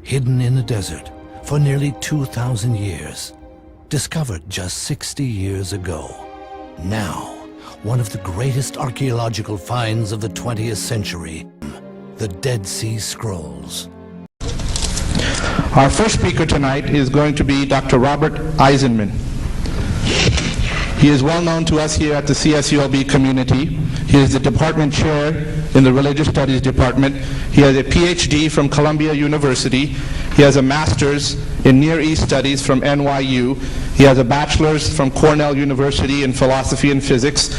hidden in a desert for nearly 2,000 years, discovered just 60 years ago. Now, one of the greatest archaeological finds of the 20th century, the Dead Sea Scrolls. Our first speaker tonight is going to be Dr. Robert Eisenman. He is well known to us here at the CSULB community. He is the department chair in the Religious Studies Department. He has a PhD from Columbia University. He has a master's in Near East Studies from NYU. He has a bachelor's from Cornell University in Philosophy and Physics.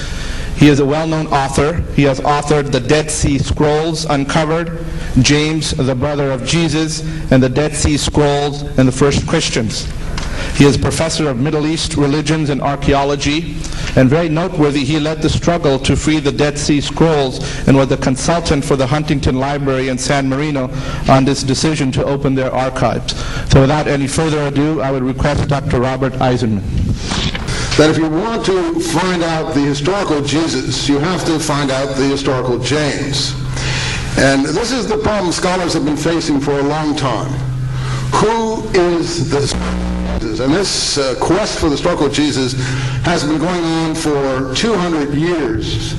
He is a well-known author. He has authored The Dead Sea Scrolls Uncovered, James, the Brother of Jesus, and The Dead Sea Scrolls and the First Christians. He is professor of Middle East religions and archaeology, and very noteworthy, he led the struggle to free the Dead Sea Scrolls and was the consultant for the Huntington Library in San Marino on this decision to open their archives. So without any further ado, I would request Dr. Robert Eisenman. That if you want to find out the historical Jesus, you have to find out the historical James. And this is the problem scholars have been facing for a long time. Who is the Jesus? And this quest for the historical Jesus has been going on for 200 years,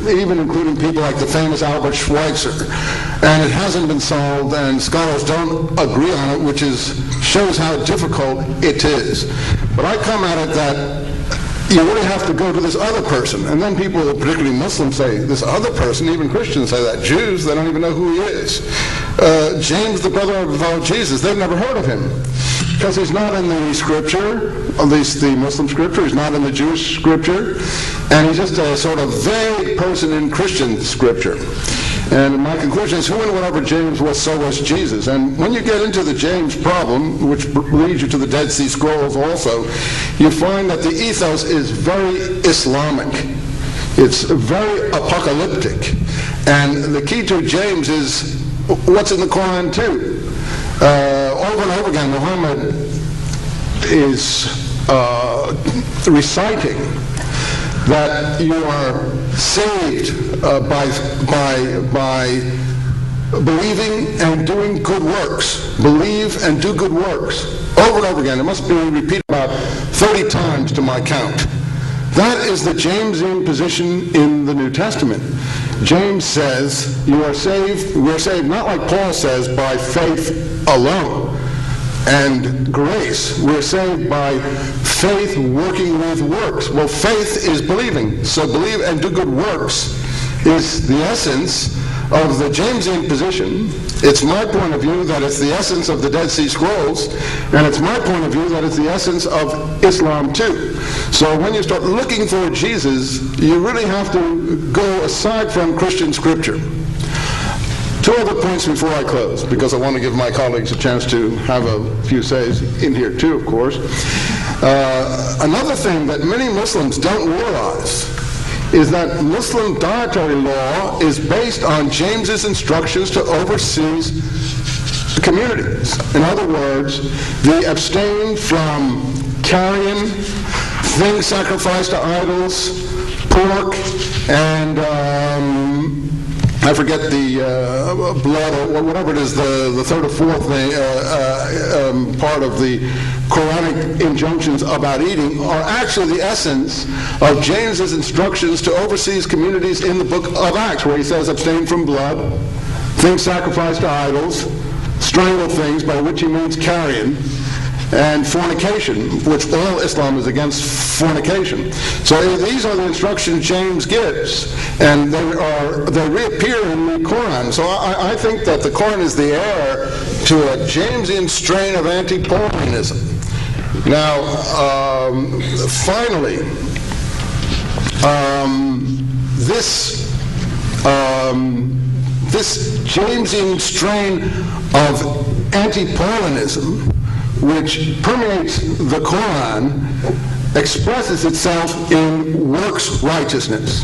even including people like the famous Albert Schweitzer. And it hasn't been solved, and scholars don't agree on it, which shows how difficult it is. But I come at it that you really have to go to this other person. And then people, particularly Muslims, say, this other person, even Christians say that. Jews, they don't even know who he is. James, the brother of Jesus, they've never heard of him. Because he's not in the scripture, at least the Muslim scripture, he's not in the Jewish scripture, and he's just a sort of vague person in Christian scripture. And my conclusion is, who and whatever James was, so was Jesus. And when you get into the James problem, which leads you to the Dead Sea Scrolls also, you find that the ethos is very Islamic. It's very apocalyptic. And the key to James is what's in the Quran too. Over and over again, Muhammad is reciting that you are saved by believing and doing good works. Believe and do good works. Over and over again. It must be repeated about 30 times to my count. That is the Jamesian position in the New Testament. James says you are saved, we're saved not like Paul says by faith alone and grace. We're saved by faith working with works. Well, faith is believing. So believe and do good works is the essence of the Jamesian position. It's my point of view that it's the essence of the Dead Sea Scrolls, and it's my point of view that it's the essence of Islam too. So when you start looking for Jesus, you really have to go aside from Christian scripture. Two other points before I close, because I want to give my colleagues a chance to have a few says in here too, of course. Another thing that many Muslims don't realize is that Muslim dietary law is based on James's instructions to overseas communities. In other words, they abstain from carrion, things sacrificed to idols, pork, and I forget the blood or whatever it is, the third or fourth part of the Quranic injunctions about eating are actually the essence of James's instructions to overseas communities in the book of Acts, where he says abstain from blood, things sacrificed to idols, strangle things, by which he means carrion, and fornication, which all Islam is against fornication. So these are the instructions James gives, and they reappear in the Quran. So I think that the Quran is the heir to a Jamesian strain of anti-Paulinism. Now, finally, this Jamesian strain of anti-Paulinism, which permeates the Quran, expresses itself in works righteousness.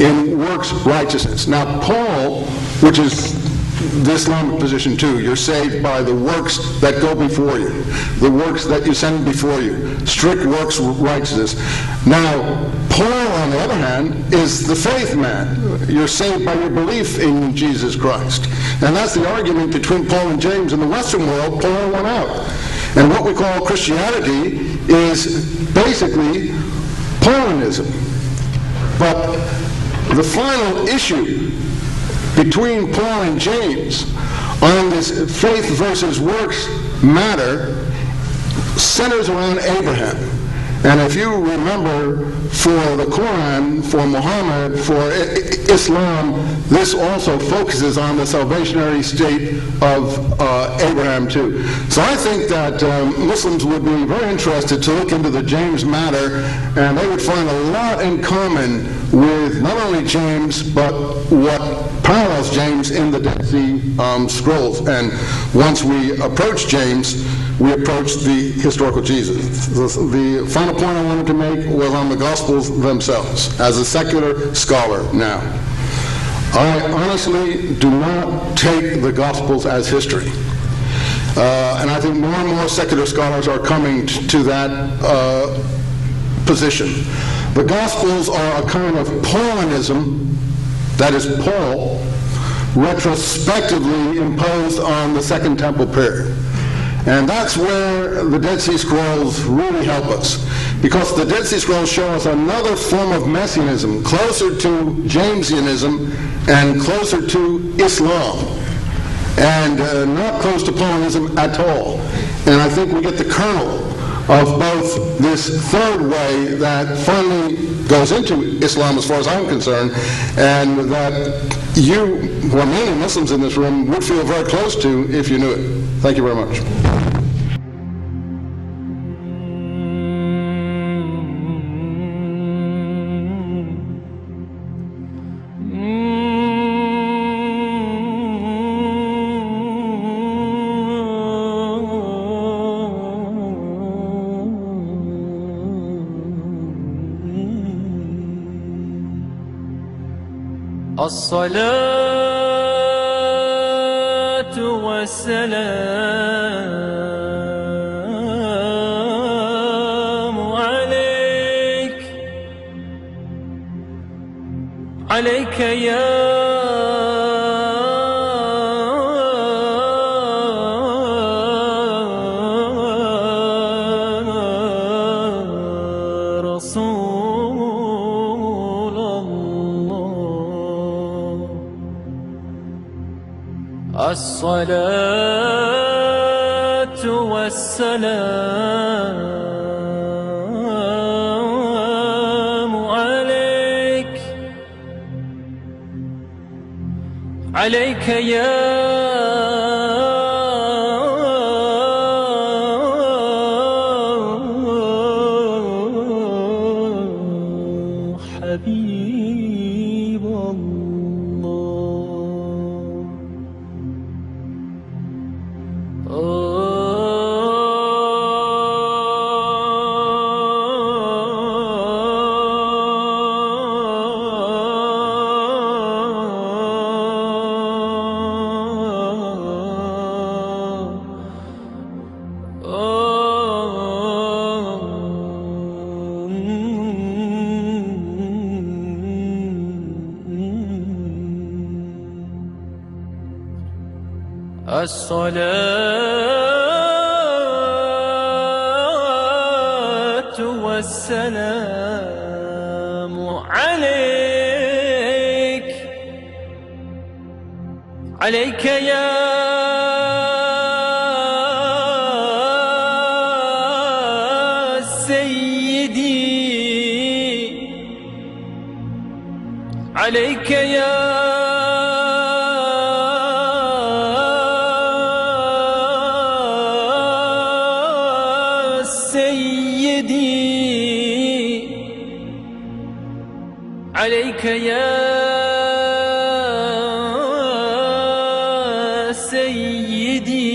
In works righteousness. Now, Paul, which is the Islamic position too. You're saved by the works that go before you, the works that you send before you, strict works righteousness. Now, Paul, on the other hand, is the faith man. You're saved by your belief in Jesus Christ. And that's the argument between Paul and James. In the Western world, Paul went out. And what we call Christianity is basically Paulinism. But the final issue between Paul and James on this faith versus works matter centers around Abraham. And if you remember, for the Quran, for Muhammad, for Islam, this also focuses on the salvationary state of Abraham too. So I think that Muslims would be very interested to look into the James matter, and they would find a lot in common with not only James, but what parallels James in the Dead Sea Scrolls. And once we approach James, we approach the historical Jesus. The final point I wanted to make was on the Gospels themselves, as a secular scholar now. I honestly do not take the Gospels as history. And I think more and more secular scholars are coming to that position. The Gospels are a kind of Paulinism, that is Paul, retrospectively imposed on the Second Temple period. And that's where the Dead Sea Scrolls really help us, because the Dead Sea Scrolls show us another form of messianism, closer to Jamesianism and closer to Islam, and not close to Paulinism at all. And I think we get the kernel of both this third way that finally goes into Islam, as far as I'm concerned, and that you, who are mainly Muslims in this room, would feel very close to if you knew it. Thank you very much. الصلاة والسلام عليك عليك يا الصلاة والسلام عليك عليك يا حبيب الصلاة والسلام عليك عليك يا سيدي عليك يا عليك يا سيدي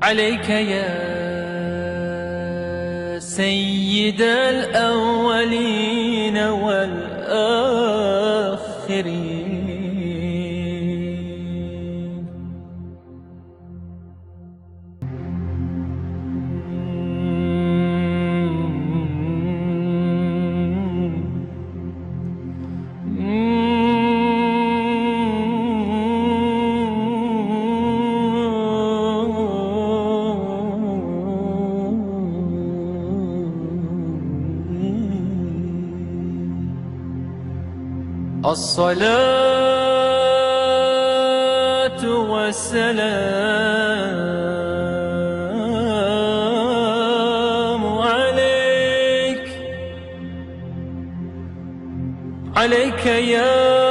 عليك يا سيد الأولين والآخرين الصلاة والسلام عليك عليك يا